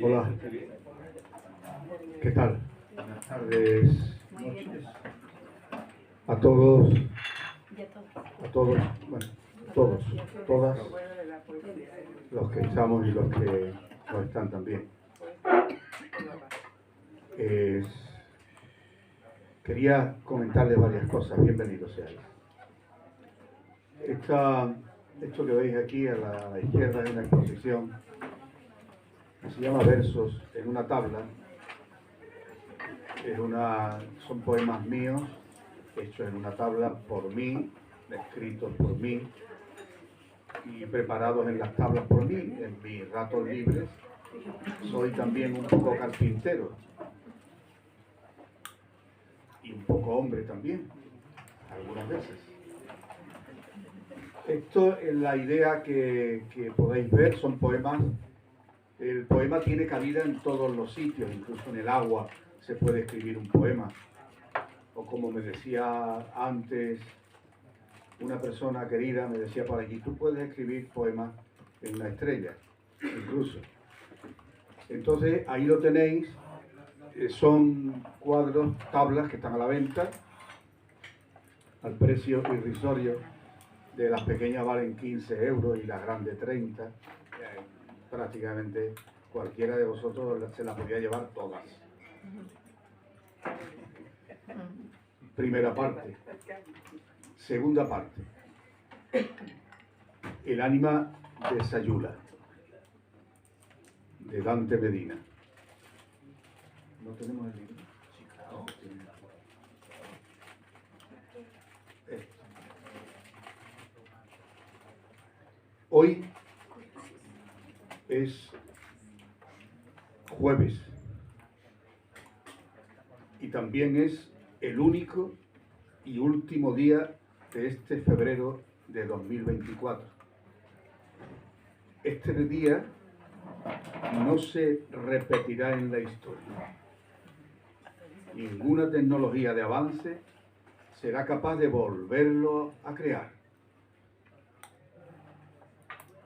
Hola, ¿qué tal? Buenas tardes, noches a todos, bueno, todos, todas, los que estamos y los que no están también. Quería comentarles varias cosas. Bienvenidos seáis. Esto que veis aquí a la izquierda es una exposición que se llama Versos en una tabla. Son poemas míos, hechos en una tabla por mí, escritos por mí y preparados en las tablas por mí, en mis ratos libres. Soy también un poco carpintero y un poco hombre también, algunas veces. Esto es la idea que podéis ver, son poemas. El poema tiene cabida en todos los sitios, incluso en el agua se puede escribir un poema. O como me decía antes una persona querida, me decía por allí, tú puedes escribir poemas en una estrella, incluso. Entonces, ahí lo tenéis, son cuadros, tablas que están a la venta, al precio irrisorio. De las pequeñas valen 15 euros y las grandes 30. Prácticamente cualquiera de vosotros se las podría llevar todas. Primera parte. Segunda parte. El ánima de Sayula, de Dante Medina. ¿No tenemos el libro? Sí, claro. Hoy es jueves y también es el único y último día de este febrero de 2024. Este día no se repetirá en la historia. Ninguna tecnología de avance será capaz de volverlo a crear.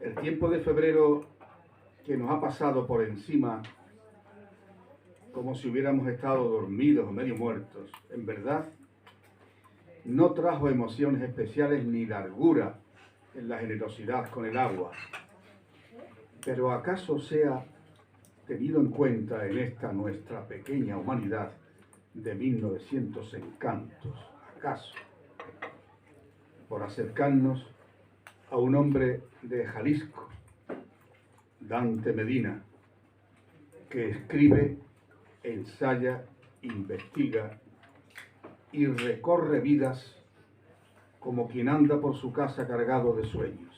El tiempo de febrero que nos ha pasado por encima, como si hubiéramos estado dormidos o medio muertos, en verdad, no trajo emociones especiales ni largura en la generosidad con el agua. Pero ¿acaso sea tenido en cuenta en esta nuestra pequeña humanidad de 1900 encantos, acaso, por acercarnos a un hombre de Jalisco, Dante Medina, que escribe, ensaya, investiga y recorre vidas como quien anda por su casa cargado de sueños?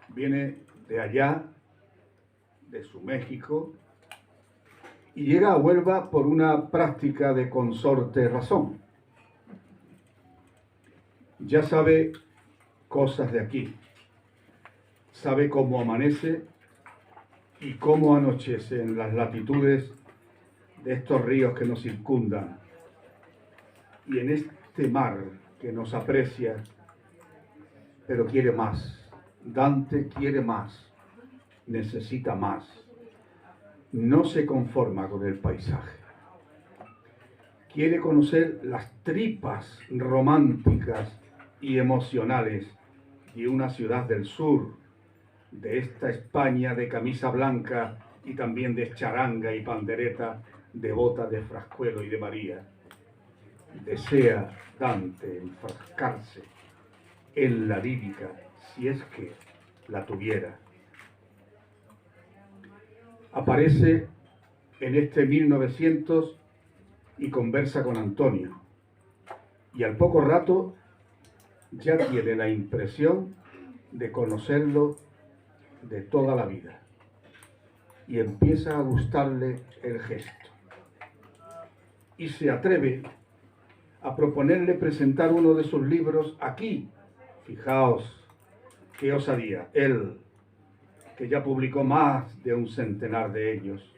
Viene de allá, de su México, y llega a Huelva por una práctica de consorte razón. Ya sabe cosas de aquí, sabe cómo amanece y cómo anochece en las latitudes de estos ríos que nos circundan y en este mar que nos aprecia, pero quiere más. Dante quiere más, necesita más, no se conforma con el paisaje. Quiere conocer las tripas románticas y emocionales de una ciudad del sur, de esta España de camisa blanca y también de charanga y pandereta, devota de Frascuelo y de María. Desea Dante enfrascarse en la lírica, si es que la tuviera. Aparece en este 1900 y conversa con Antonio. Y al poco rato ya tiene la impresión de conocerlo de toda la vida. Y empieza a gustarle el gesto. Y se atreve a proponerle presentar uno de sus libros aquí. Fijaos qué osadía. Él, que ya publicó más de un centenar de ellos.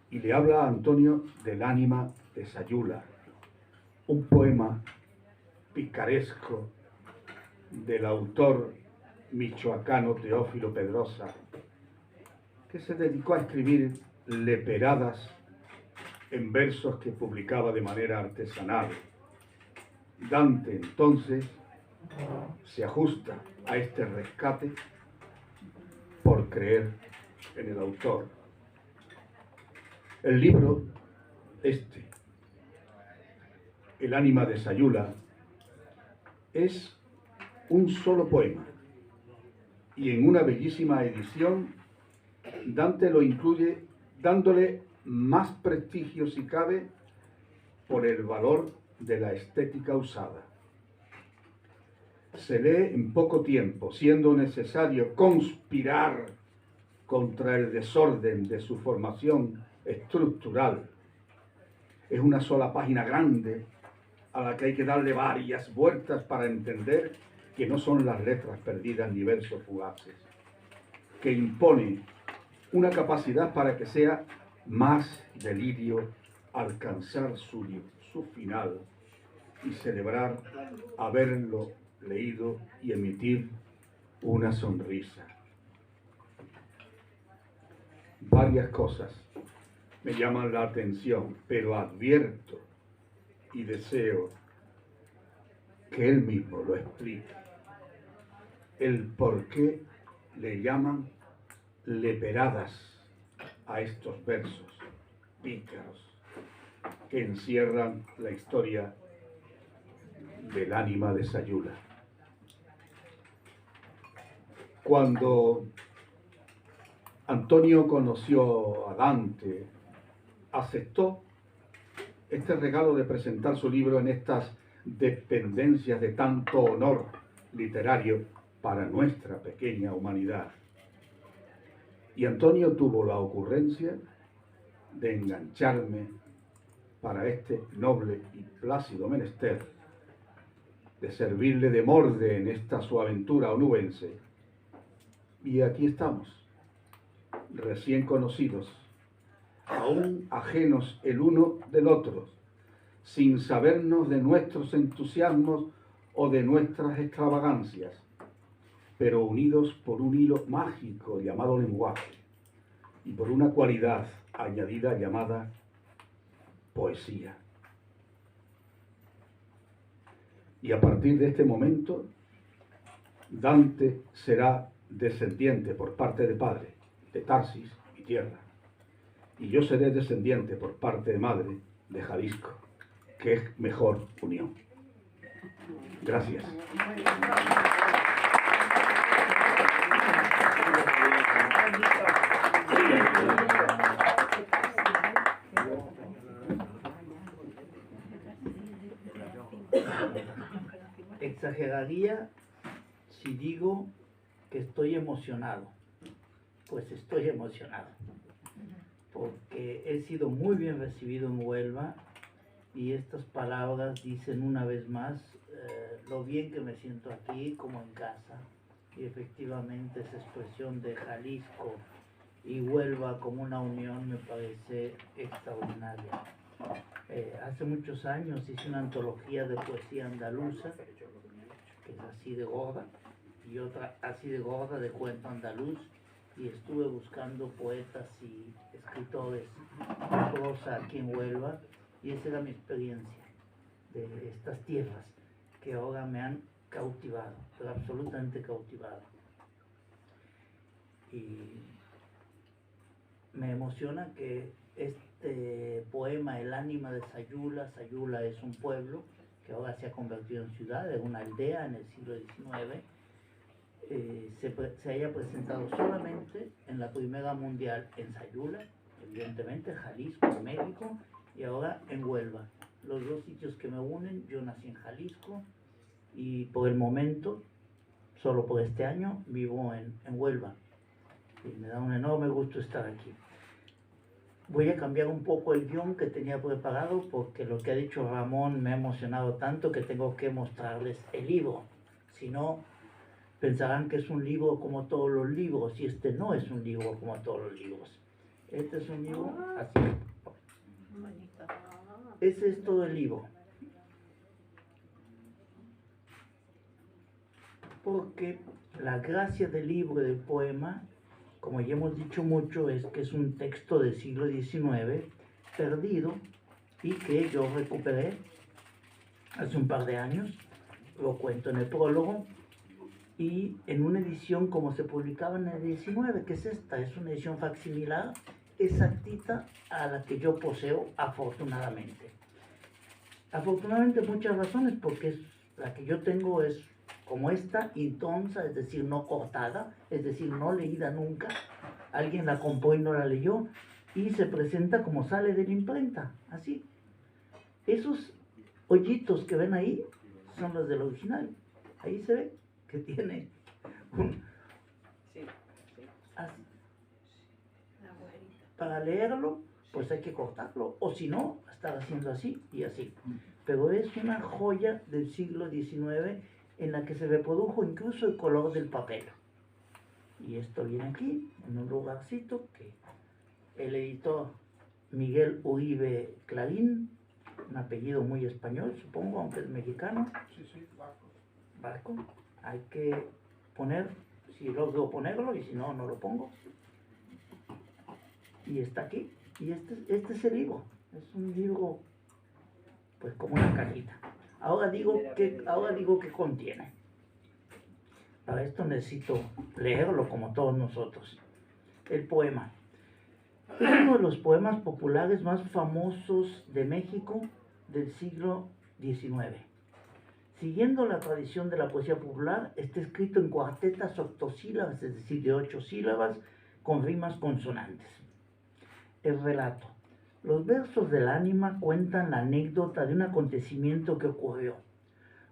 Y le habla a Antonio del ánima de Sayula, un poema picaresco del autor michoacano Teófilo Pedrosa, que se dedicó a escribir leperadas en versos que publicaba de manera artesanal. Dante, entonces, se ajusta a este rescate por creer en el autor. El libro, El ánima de Sayula, es un solo poema, y en una bellísima edición Dante lo incluye dándole más prestigio si cabe por el valor de la estética usada. Se lee en poco tiempo, siendo necesario conspirar contra el desorden de su formación estructural. Es una sola página grande a la que hay que darle varias vueltas para entender que no son las letras perdidas ni versos fugaces, que impone una capacidad para que sea más delirio alcanzar su final y celebrar haberlo leído y emitir una sonrisa. Varias cosas me llaman la atención, pero advierto y deseo que él mismo lo explique. El por qué le llaman leperadas a estos versos pícaros que encierran la historia del ánima de Sayula. Cuando Antonio conoció a Dante, aceptó este regalo de presentar su libro en estas dependencias de tanto honor literario para nuestra pequeña humanidad. Y Antonio tuvo la ocurrencia de engancharme para este noble y plácido menester, de servirle de morde en esta su aventura onubense. Y aquí estamos, recién conocidos, aún ajenos el uno del otro, sin sabernos de nuestros entusiasmos o de nuestras extravagancias, pero unidos por un hilo mágico llamado lenguaje y por una cualidad añadida llamada poesía. Y a partir de este momento, Dante será descendiente por parte de padre de Tarsis y tierra, y yo seré descendiente por parte de madre de Jalisco, que es mejor unión. Gracias. Exageraría si digo que estoy emocionado. Pues estoy emocionado, porque he sido muy bien recibido en Huelva y estas palabras dicen una vez más lo bien que me siento aquí como en casa. Y efectivamente esa expresión de Jalisco y Huelva como una unión me parece extraordinaria. Hace muchos años hice una antología de poesía andaluza, que es así de gorda, y otra así de gorda de cuento andaluz, y estuve buscando poetas y escritores de prosa aquí en Huelva, y esa era mi experiencia de estas tierras que ahora me han cautivado, pero absolutamente cautivado. Y me emociona que este poema, El ánima de Sayula, Sayula es un pueblo que ahora se ha convertido en ciudad, en una aldea en el siglo XIX, se haya presentado solamente en la Primera Mundial en Sayula, evidentemente Jalisco, México, y ahora en Huelva. Los dos sitios que me unen, yo nací en Jalisco y por el momento, solo por este año, vivo en Huelva. Y me da un enorme gusto estar aquí. Voy a cambiar un poco el guión que tenía preparado porque lo que ha dicho Ramón me ha emocionado tanto que tengo que mostrarles el libro. Si no, pensarán que es un libro como todos los libros, y este no es un libro como todos los libros. Este es un libro así. Ese es todo el libro. porque la gracia del libro del poema, como ya hemos dicho mucho, es que es un texto del siglo XIX perdido y que yo recuperé hace un par de años, lo cuento en el prólogo, y en una edición como se publicaba en el 19, que es esta, es una edición facsimilar, exactita a la que yo poseo afortunadamente. Afortunadamente muchas razones, porque la que yo tengo es como esta, intonsa, es decir, no cortada, es decir, no leída nunca. Alguien la compró y no la leyó, y se presenta como sale de la imprenta, así. Esos hoyitos que ven ahí son los del original. Ahí se ve que tiene un... Sí, sí. Así. La güerita. Para leerlo, pues hay que cortarlo, o si no, estar haciendo así y así. Pero es una joya del siglo XIX en la que se reprodujo incluso el color del papel. Y esto viene aquí, en un lugarcito que el editor Miguel Uribe Clarín, un apellido muy español, supongo, aunque es mexicano. Sí, sí, Barco. Hay que poner, si logro ponerlo, y si no, no lo pongo. Y está aquí. Y este es el libro. Es un libro, pues como una cajita. Ahora digo que contiene. Para esto necesito leerlo como todos nosotros. El poema. Es uno de los poemas populares más famosos de México del siglo XIX. Siguiendo la tradición de la poesía popular, está escrito en cuartetas octosílabas, es decir, de 8 sílabas, con rimas consonantes. El relato. Los versos del ánima cuentan la anécdota de un acontecimiento que ocurrió.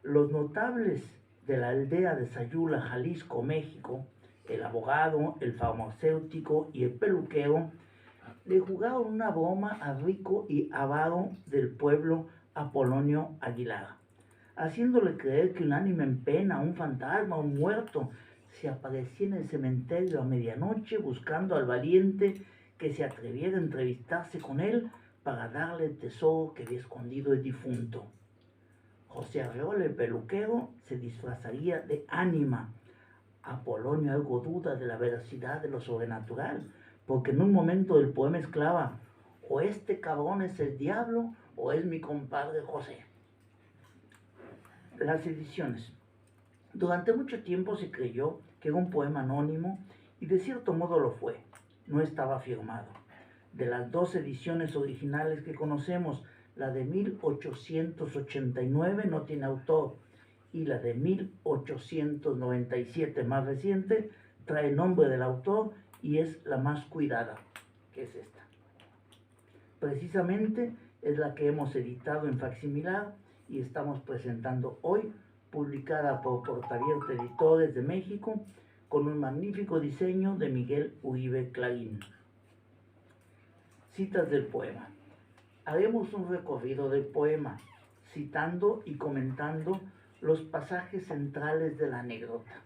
Los notables de la aldea de Sayula, Jalisco, México, el abogado, el farmacéutico y el peluquero, le jugaron una broma al rico y avaro del pueblo Apolonio Aguilar, haciéndole creer que un ánima en pena, un fantasma, un muerto, se aparecía en el cementerio a medianoche buscando al valiente que se atreviera a entrevistarse con él para darle el tesoro que había escondido el difunto. José Arreola, el peluquero, se disfrazaría de ánima. Apolonio algo duda de la veracidad de lo sobrenatural, porque en un momento del poema exclama: o este cabrón es el diablo o es mi compadre José. Las ediciones. Durante mucho tiempo se creyó que era un poema anónimo y de cierto modo lo fue. No estaba firmado. De las 2 ediciones originales que conocemos, la de 1889 no tiene autor y la de 1897, más reciente, trae el nombre del autor y es la más cuidada, que es esta. Precisamente es la que hemos editado en facsimilar y estamos presentando hoy, publicada por Portabierta Editores de México, con un magnífico diseño de Miguel Uribe Clarín. Citas del poema. Haremos un recorrido del poema, citando y comentando los pasajes centrales de la anécdota.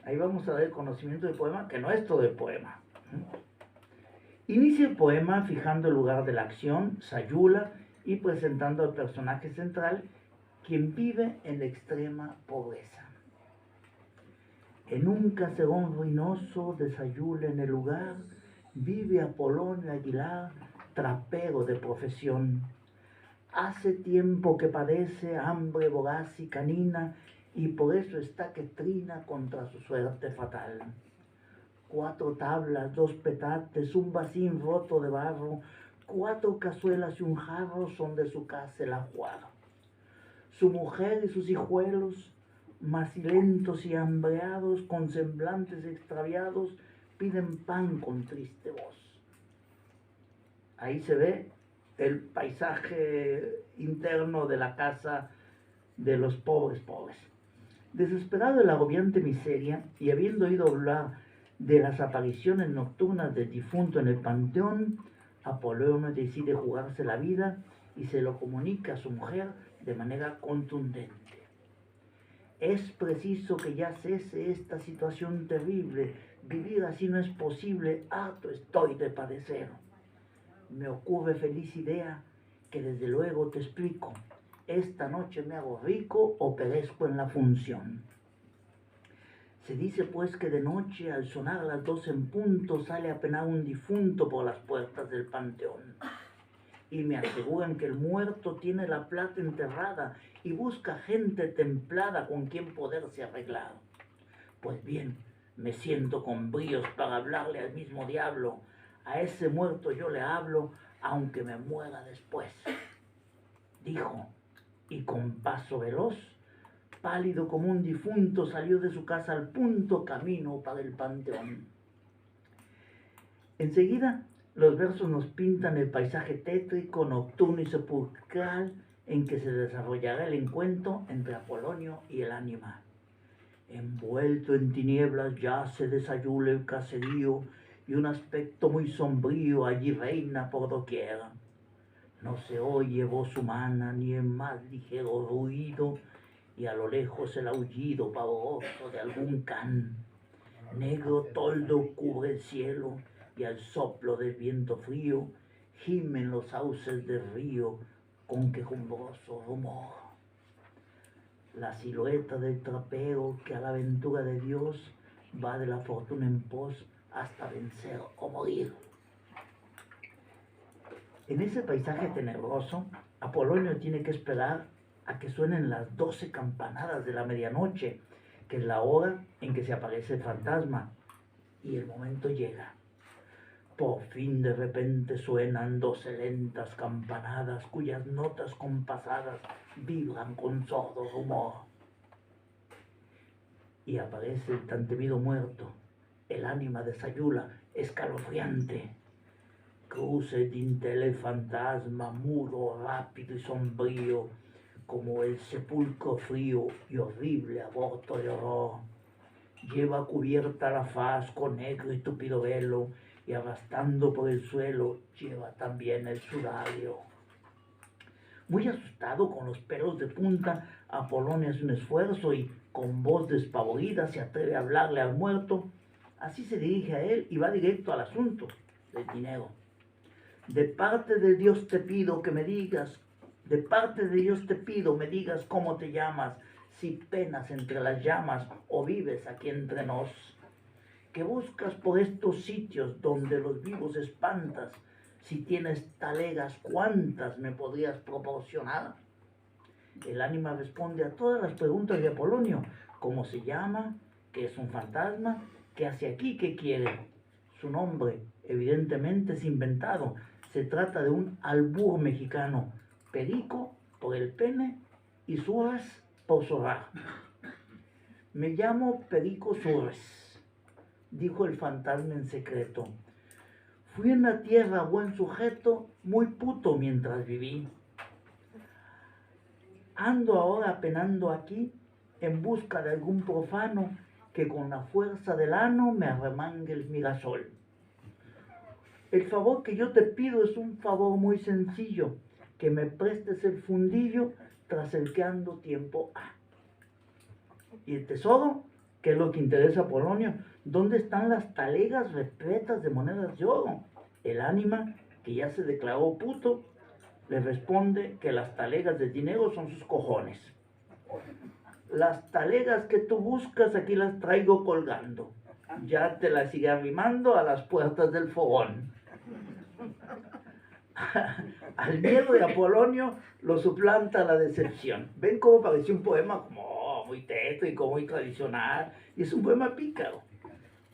Ahí vamos a dar el conocimiento del poema, que no es todo el poema. Inicia el poema fijando el lugar de la acción, Sayula, y presentando al personaje central, quien vive en la extrema pobreza. En un caserón ruinoso de Sayula en el lugar, vive Apolonio Aguilar, trapero de profesión. Hace tiempo que padece hambre voraz y canina, y por eso está que trina contra su suerte fatal. 4 tablas, 2 petates, un vacín roto de barro, 4 cazuelas y un jarro son de su casa el ajuar. Su mujer y sus hijuelos, macilentos y hambreados, con semblantes extraviados, piden pan con triste voz. Ahí se ve el paisaje interno de la casa de los pobres. Desesperado de la agobiante miseria y habiendo oído hablar de las apariciones nocturnas del difunto en el panteón, Apolonio decide jugarse la vida y se lo comunica a su mujer de manera contundente. Es preciso que ya cese esta situación terrible. Vivir así no es posible. Harto estoy de padecer. Me ocurre feliz idea que desde luego te explico. Esta noche me hago rico o perezco en la función. Se dice pues que de noche, al sonar las 12 en punto, sale a penar un difunto por las puertas del panteón. Y me aseguran que el muerto tiene la plata enterrada y busca gente templada con quien poderse arreglar. Pues bien, me siento con bríos para hablarle al mismo diablo. A ese muerto yo le hablo, aunque me muera después. Dijo, y con paso veloz, pálido como un difunto, salió de su casa al punto camino para el panteón. Enseguida, los versos nos pintan el paisaje tétrico, nocturno y sepulcral en que se desarrollará el encuentro entre Apolonio y el ánima. Envuelto en tinieblas yace de Sayula el caserío y un aspecto muy sombrío allí reina por doquier. No se oye voz humana ni el más ligero ruido y a lo lejos el aullido pavoroso de algún can. Negro toldo cubre el cielo y al soplo del viento frío gimen los sauces del río con quejumbroso rumor. La silueta del trapero que a la aventura de Dios va de la fortuna en pos hasta vencer o morir. En ese paisaje tenebroso, Apolonio tiene que esperar a que suenen las 12 campanadas de la medianoche, que es la hora en que se aparece el fantasma, y el momento llega. Por fin de repente suenan 12 lentas campanadas cuyas notas compasadas vibran con sordo rumor. Y aparece el tan temido muerto, el ánima de Sayula, escalofriante. Cruza el dintel el fantasma, mudo, rápido y sombrío, como el sepulcro frío y horrible aborto de horror. Lleva cubierta la faz con negro y tupido velo, y arrastrando por el suelo lleva también el sudario. Muy asustado, con los pelos de punta, Apolonio hace un esfuerzo y, con voz despavorida, se atreve a hablarle al muerto. Así se dirige a él y va directo al asunto del dinero. De parte de Dios te pido que me digas, de parte de Dios te pido me digas cómo te llamas, si penas entre las llamas o vives aquí entre nos. ¿Qué buscas por estos sitios donde los vivos espantas? Si tienes talegas, ¿cuántas me podrías proporcionar? El ánima responde a todas las preguntas de Apolonio. ¿Cómo se llama? ¿Qué es un fantasma? ¿Qué hace aquí? ¿Qué quiere? Su nombre, evidentemente, es inventado. Se trata de un albur mexicano. Perico por el pene y Surres por zorrar. Me llamo Perico Surres, dijo el fantasma en secreto. Fui en la tierra buen sujeto, muy puto mientras viví. Ando ahora penando aquí en busca de algún profano que con la fuerza del ano me arremangue el mirasol. El favor que yo te pido es un favor muy sencillo, que me prestes el fundillo tras el que ando tiempo ha. Y el tesoro, que es lo que interesa a Apolonio, ¿dónde están las talegas repletas de monedas de oro? El ánima, que ya se declaró puto, le responde que las talegas de dinero son sus cojones. Las talegas que tú buscas aquí las traigo colgando. Ya te las sigue arrimando a las puertas del fogón. Al miedo de Apolonio lo suplanta la decepción. ¿Ven cómo pareció un poema como muy tétrico, muy tradicional? Y es un poema pícaro.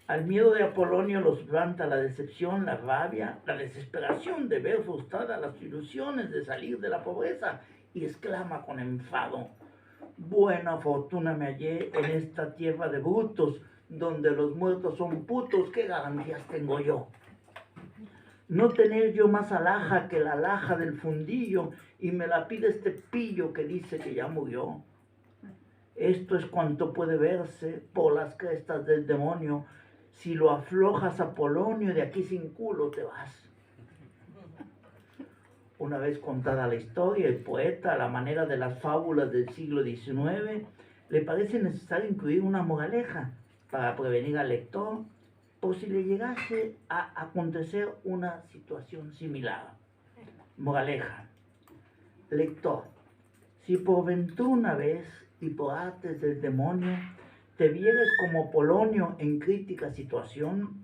Al miedo de Apolonio lo suplanta la decepción, la rabia, la desesperación de ver frustradas las ilusiones de salir de la pobreza, y exclama con enfado: buena fortuna me hallé en esta tierra de brutos, donde los muertos son putos. ¿Qué garantías tengo yo? No tener yo más alhaja que la alhaja del fundillo, y me la pide este pillo que dice que ya murió. Esto es cuanto puede verse por las crestas del demonio. Si lo aflojas, Apolonio, de aquí sin culo te vas. Una vez contada la historia, el poeta, a la manera de las fábulas del siglo XIX, le parece necesario incluir una moraleja para prevenir al lector por si le llegase a acontecer una situación similar. Moraleja. Lector, si por ventura una vez y por artes del demonio te vieres como Polonio en crítica situación,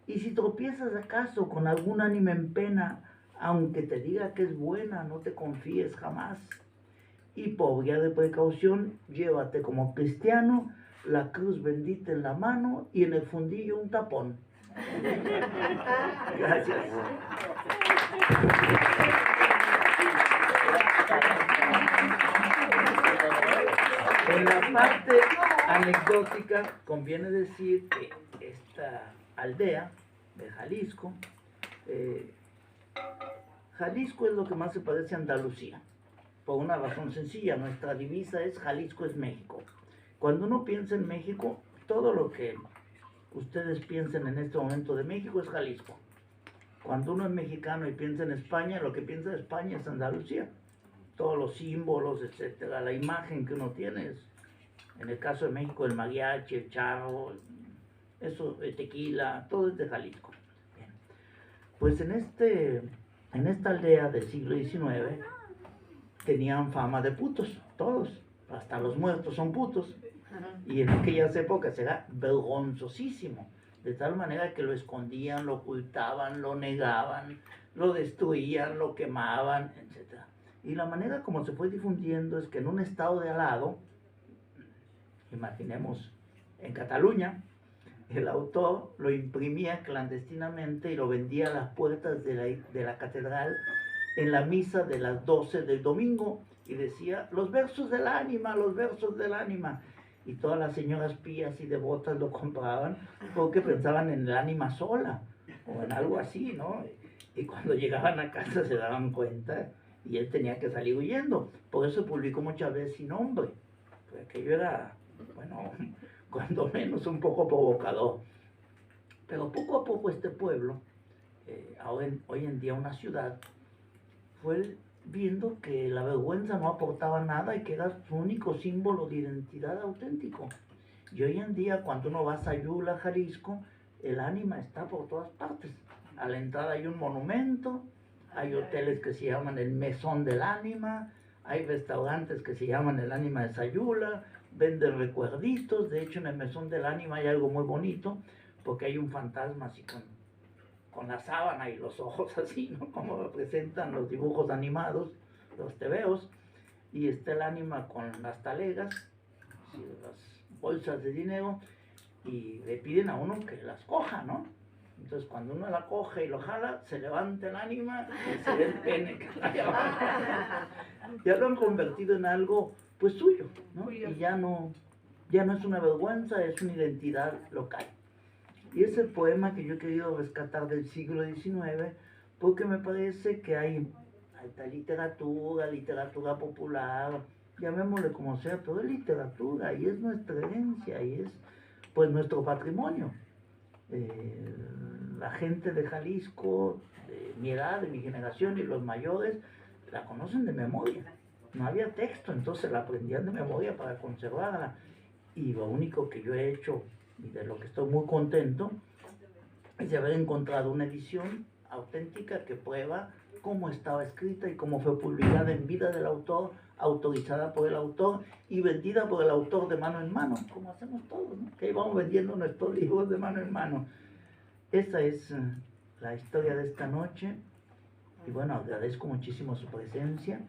y si tropiezas acaso con algún ánima en pena, aunque te diga que es buena, no te confíes jamás. Y por vía de precaución, llévate como cristiano la cruz bendita en la mano y en el fundillo un tapón. Gracias. En la parte anecdótica conviene decir que esta aldea de Jalisco, Jalisco es lo que más se parece a Andalucía, por una razón sencilla: nuestra divisa es Jalisco es México. Cuando uno piensa en México, todo lo que ustedes piensen en este momento de México es Jalisco. Cuando uno es mexicano y piensa en España, lo que piensa de España es Andalucía. Todos los símbolos, etcétera, la imagen que uno tiene es, en el caso de México, el mariachi, el charro, eso, el tequila, todo es de Jalisco. Bien. Pues en esta aldea del siglo XIX tenían fama de putos, todos, hasta los muertos son putos. Y en aquellas épocas era vergonzosísimo, de tal manera que lo escondían, lo ocultaban, lo negaban, lo destruían, lo quemaban, etc. Y la manera como se fue difundiendo es que en un estado de al lado, imaginemos en Cataluña, el autor lo imprimía clandestinamente y lo vendía a las puertas de la catedral en la misa de las 12 del domingo, y decía: los versos del ánima, los versos del ánima. Y todas las señoras pías y devotas lo compraban porque pensaban en el ánima sola o en algo así, ¿no? Y cuando llegaban a casa se daban cuenta y él tenía que salir huyendo. Por eso publicó muchas veces sin nombre, porque aquello era, bueno, cuando menos un poco provocador. Pero poco a poco este pueblo, hoy en día una ciudad, fue viendo que la vergüenza no aportaba nada y que era su único símbolo de identidad auténtico. Y hoy en día, cuando uno va a Sayula, Jalisco, el ánima está por todas partes. A la entrada hay un monumento, hay hoteles que se llaman el Mesón del Ánima, hay restaurantes que se llaman el Ánima de Sayula, venden recuerditos. De hecho, en el Mesón del Ánima hay algo muy bonito, porque hay un fantasma así con la sábana y los ojos así, ¿no? Como representan los dibujos animados, los tebeos, y está el ánima con las talegas, las bolsas de dinero, y le piden a uno que las coja, ¿no? Entonces cuando uno la coge y lo jala, se levanta el ánima y se ve el pene que está allá abajo. Ya lo han convertido en algo, pues, suyo, ¿no? Y ya no es una vergüenza, es una identidad local. Y es el poema que yo he querido rescatar del siglo XIX, porque me parece que hay alta literatura popular, llamémosle como sea, pero es literatura y es nuestra herencia y es, pues, nuestro patrimonio. La gente de Jalisco, de mi edad, de mi generación y los mayores, la conocen de memoria. No había texto, entonces la aprendían de memoria para conservarla. Y lo único que yo he hecho, y de lo que estoy muy contento, es de haber encontrado una edición auténtica que prueba cómo estaba escrita y cómo fue publicada en vida del autor, autorizada por el autor y vendida por el autor de mano en mano, como hacemos todos, ¿no? Que íbamos vendiendo nuestros libros de mano en mano. Esa es la historia de esta noche. Y bueno, agradezco muchísimo su presencia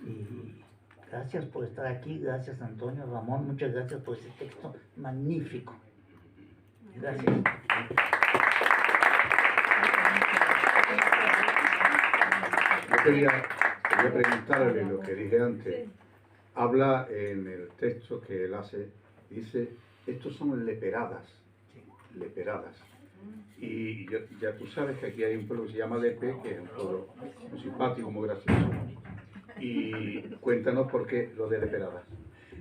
y gracias por estar aquí. Gracias, Antonio, Ramón, muchas gracias por ese texto magnífico. Gracias. Yo quería preguntarle lo que dije antes. Habla en el texto que él hace, dice: estos son leperadas, leperadas. Y ya tú sabes que aquí hay un pueblo que se llama Lepe, que es un pueblo muy simpático, muy gracioso. Y cuéntanos por qué lo de leperadas.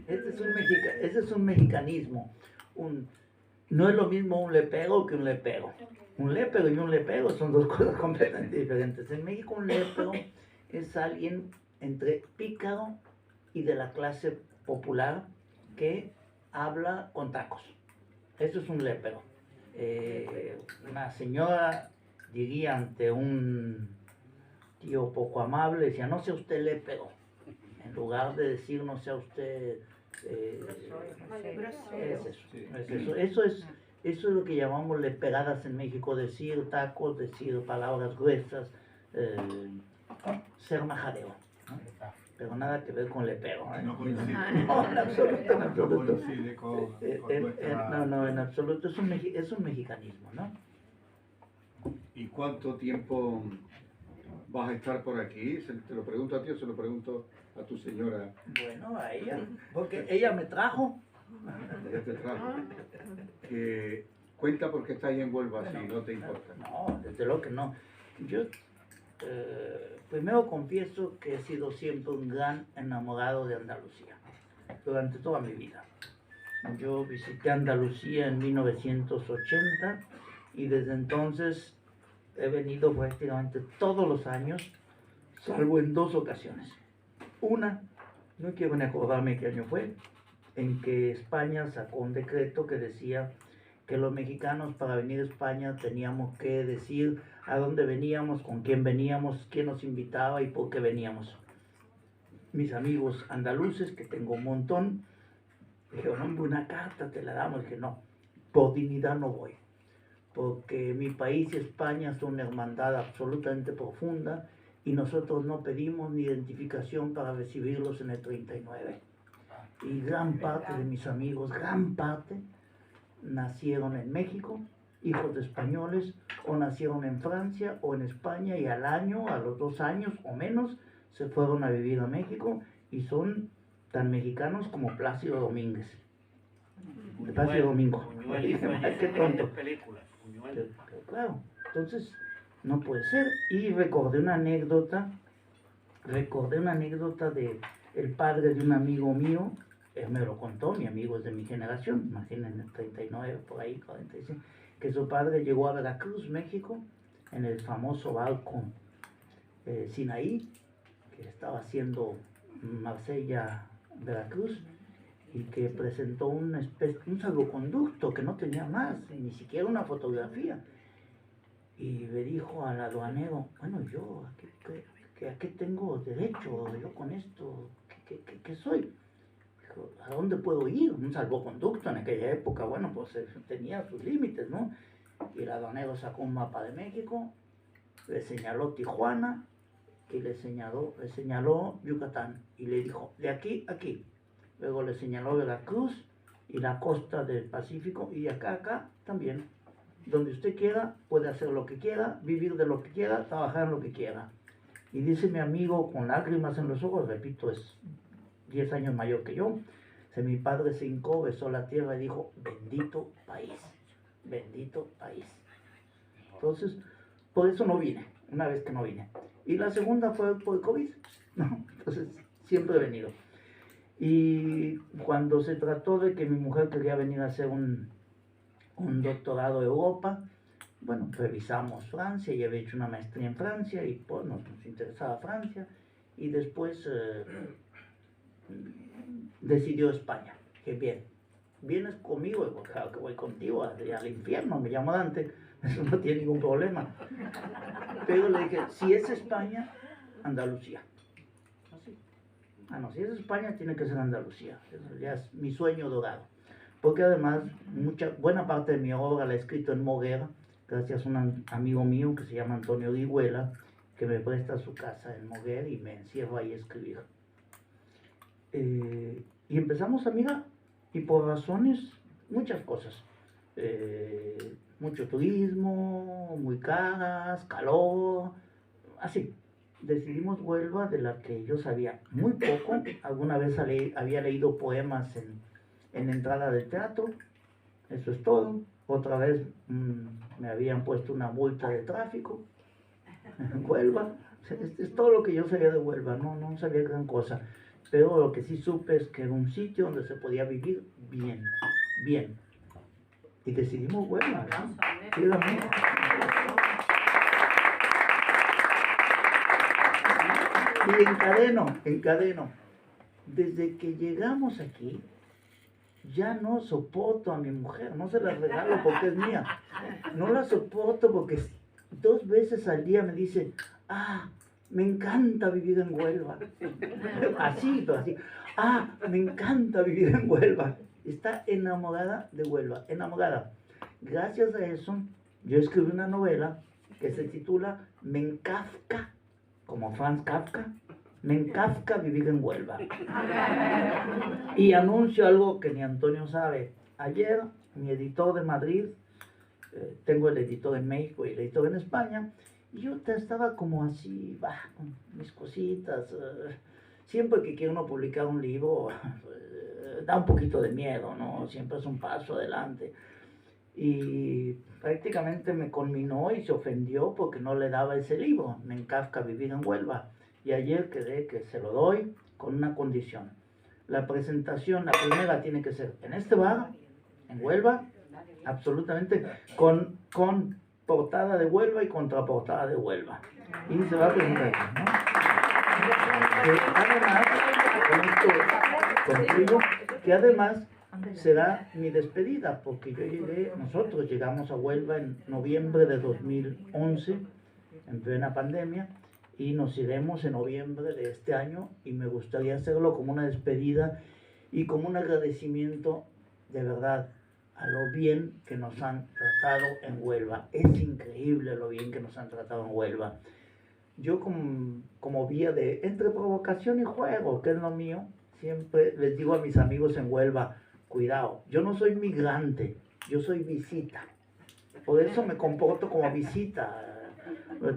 Ese es un mexicanismo. No es lo mismo un lepero que un lepero. Un lepero y un lepero son dos cosas completamente diferentes. En México un lepero es alguien entre pícaro y de la clase popular que habla con tacos. Eso es un lepero. Una señora diría ante un tío poco amable, decía: no sea usted lepero. En lugar de decir no sea usted Es eso. Eso es lo que llamamos lepegadas en México, decir tacos, decir palabras gruesas, ser majadero, ¿no? Pero nada que ver con lepero, ¿eh? No coincide. No, en absoluto, en No absoluto. coincide con nuestra... No, en absoluto, es un mexicanismo, ¿no? ¿Y cuánto tiempo vas a estar por aquí? ¿Te lo pregunto a ti o se lo pregunto a tu señora? Bueno, a ella, porque ella me trajo. Ella te trajo. Cuenta por qué estás ahí en Huelva, si Bueno, no te importa. No, desde luego que no. Yo primero confieso que he sido siempre un gran enamorado de Andalucía, durante toda mi vida. Yo visité Andalucía en 1980 y desde entonces he venido prácticamente todos los años, salvo en 2 ocasiones. Una, no quiero ni acordarme qué año fue, en que España sacó un decreto que decía que los mexicanos para venir a España teníamos que decir a dónde veníamos, con quién veníamos, quién nos invitaba y por qué veníamos. Mis amigos andaluces, que tengo un montón, dijeron, hombre, una carta te la damos. Dije, no, por dignidad no voy, porque mi país y España son una hermandad absolutamente profunda y nosotros no pedimos ni identificación para recibirlos en el 39. Y gran parte de mis amigos, gran parte, nacieron en México, hijos de españoles, o nacieron en Francia o en España y al año, a los 2 años o menos, se fueron a vivir a México y son tan mexicanos como Plácido Domínguez. Plácido Domingo. Qué tonto. Pero claro, entonces no puede ser. Y recordé una anécdota de el padre de un amigo mío. Él me lo contó, mi amigo es de mi generación, imagínense, 39, por ahí, 45, que su padre llegó a Veracruz, México, en el famoso barco Sinaí, que estaba haciendo Marsella-Veracruz, y que presentó un salvoconducto que no tenía más, ni siquiera una fotografía. Y le dijo al aduanero, bueno, yo, ¿a qué tengo derecho yo con esto? ¿Qué soy? ¿A dónde puedo ir? Un salvoconducto en aquella época, bueno, pues tenía sus límites, ¿no? Y el aduanero sacó un mapa de México, le señaló Tijuana y le señaló Yucatán y le dijo, de aquí a aquí. Luego le señaló Veracruz y la costa del Pacífico y de acá a acá también. Donde usted quiera, puede hacer lo que quiera, vivir de lo que quiera, trabajar en lo que quiera. Y dice mi amigo con lágrimas en los ojos, repito, es 10 años mayor que yo, mi padre se hincó, besó la tierra y dijo, bendito país, bendito país. Entonces, por eso no vine, una vez que no vine. Y la segunda fue por el COVID, ¿no? Entonces, siempre he venido. Y cuando se trató de que mi mujer quería venir a hacer un doctorado en Europa, bueno, revisamos Francia, ella había hecho una maestría en Francia y pues nos interesaba Francia. Y después decidió España, que bien, vienes conmigo, y pues claro que voy contigo al infierno, me llamo Dante, eso no tiene ningún problema. Pero le dije, si es España, Andalucía. Así. No, si es España, tiene que ser Andalucía, eso ya es mi sueño dorado. Porque además, buena parte de mi obra la he escrito en Moguer, gracias a un amigo mío que se llama Antonio Diguela, que me presta su casa en Moguer y me encierro ahí a escribir. Y empezamos a mirar, y por razones, muchas cosas. Mucho turismo, muy caras, calor, así. Decidimos Huelva, de la que yo sabía muy poco. Alguna vez había leído poemas en la entrada del teatro, eso es todo. Otra vez me habían puesto una multa de tráfico en Huelva. Es todo lo que yo sabía de Huelva, no sabía gran cosa. Pero lo que sí supe es que era un sitio donde se podía vivir bien, bien. Y decidimos Huelva. Sí, y encadeno. Desde que llegamos aquí, ya no soporto a mi mujer, no se la regalo porque es mía. No la soporto porque 2 veces al día me dice, me encanta vivir en Huelva. Así, pero así. Ah, me encanta vivir en Huelva. Está enamorada de Huelva, enamorada. Gracias a eso, yo escribí una novela que se titula Me encafca, como Franz Kafka, me encafca vivir en Huelva. Y anuncio algo que ni Antonio sabe. Ayer, mi editor de Madrid, tengo el editor en México y el editor en España, y yo estaba como así, con mis cositas. Siempre que quiere uno publicar un libro, da un poquito de miedo, ¿no? Siempre es un paso adelante. Y prácticamente me conminó y se ofendió porque no le daba ese libro, Me encafca vivir en Huelva. Y ayer quedé que se lo doy con una condición. La presentación, la primera tiene que ser en este bar, en Huelva, absolutamente, con portada de Huelva y contraportada de Huelva. Y se va a presentar aquí, ¿no? Además, contigo, que además será mi despedida, porque nosotros llegamos a Huelva en noviembre de 2011, en plena pandemia, y nos iremos en noviembre de este año, y me gustaría hacerlo como una despedida y como un agradecimiento de verdad a lo bien que nos han tratado en Huelva. Es increíble lo bien que nos han tratado en Huelva. Yo como vía de entre provocación y juego, que es lo mío, siempre les digo a mis amigos en Huelva, cuidado, yo no soy migrante, yo soy visita. Por eso me comporto como visita,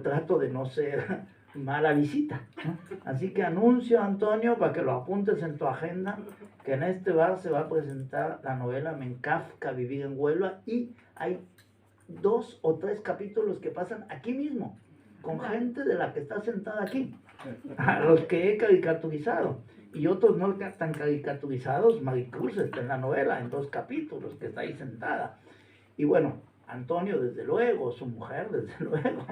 trato de no ser mala visita, ¿no? Así que anuncio, Antonio, para que lo apuntes en tu agenda, que en este bar se va a presentar la novela Me encafca vivir en Huelva, y hay 2 o 3 capítulos que pasan aquí mismo, con gente de la que está sentada aquí, a los que he caricaturizado, y otros no tan caricaturizados. Maricruz está en la novela, en 2 capítulos, que está ahí sentada. Y bueno, Antonio, desde luego, su mujer, desde luego,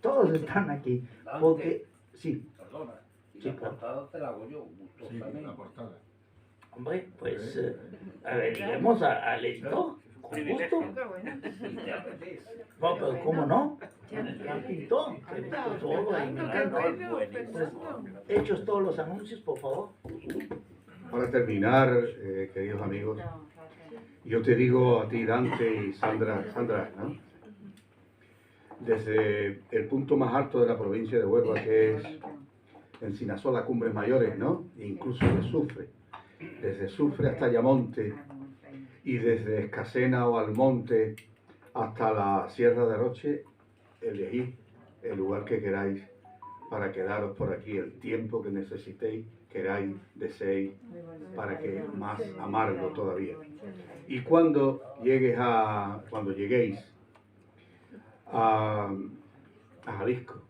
todos están aquí, porque, sí. Perdona, y Sí, la claro. portada te la hago yo, Sí, gustosamente. la portada. Hombre, pues, averiguemos al editor, con gusto. Y te apetece. No, pero ¿cómo no? Ya pintó, que pintó su obra y me encanta. Pues, hechos todos los anuncios, por favor. Para terminar, queridos amigos, yo te digo a ti, Dante y Sandra, ¿no? Desde el punto más alto de la provincia de Huelva, que es Encinasola, Cumbres Mayores, ¿no? E incluso de Sufre. Desde Sufre hasta Ayamonte, y desde Escasena o Almonte hasta la Sierra de Roche, elegid el lugar que queráis para quedaros por aquí el tiempo que necesitéis, queráis, deseéis, para que más amarlo todavía. Y cuando lleguéis a Jalisco,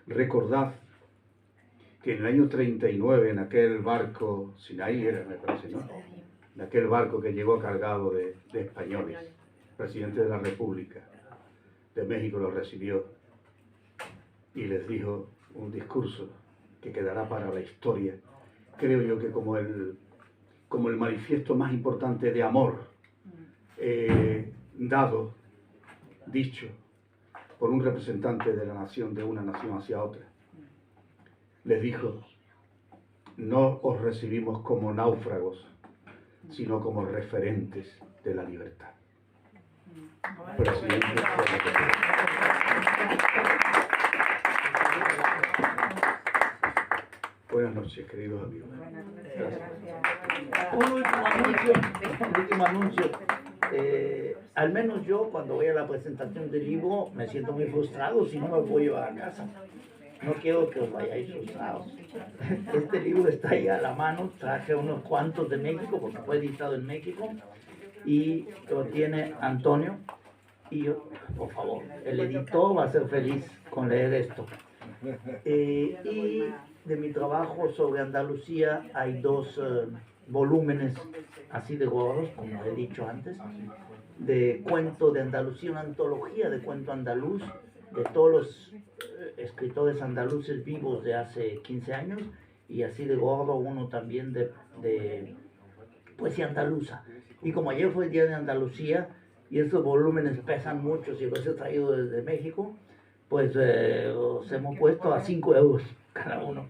recordad que en el año 39, en aquel barco, Sinaí era, me parece, ¿no? En aquel barco que llegó cargado de españoles, el presidente de la República de México lo recibió y les dijo un discurso que quedará para la historia, creo yo que como el manifiesto más importante de amor dicho por un representante de la nación, de una nación hacia otra. Les dijo: no os recibimos como náufragos, sino como referentes de la libertad. Presidente de la República. Buenas noches, queridos amigos. Gracias. Un último anuncio. Al menos yo, cuando voy a la presentación del libro, me siento muy frustrado si no me puedo llevar a casa. No quiero que os vayáis frustrados. Este libro está ahí a la mano, traje unos cuantos de México, porque fue editado en México, y lo tiene Antonio. Y yo, por favor, el editor va a ser feliz con leer esto. Y de mi trabajo sobre Andalucía hay 2 volúmenes así de gordos, como he dicho antes, de cuento de Andalucía, una antología de cuento andaluz, de todos los escritores andaluces vivos de hace 15 años, y así de gordo uno también de poesía andaluza. Y como ayer fue el Día de Andalucía, y estos volúmenes pesan mucho, si los he traído desde México, pues los hemos puesto a 5 euros cada uno.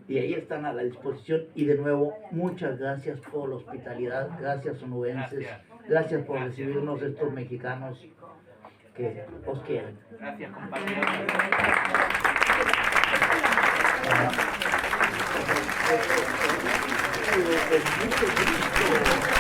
Y ahí están a la disposición. Y de nuevo, muchas gracias por la hospitalidad, gracias onubenses, gracias por recibirnos estos mexicanos que os quieren. Gracias, compañeros. Mucho gusto.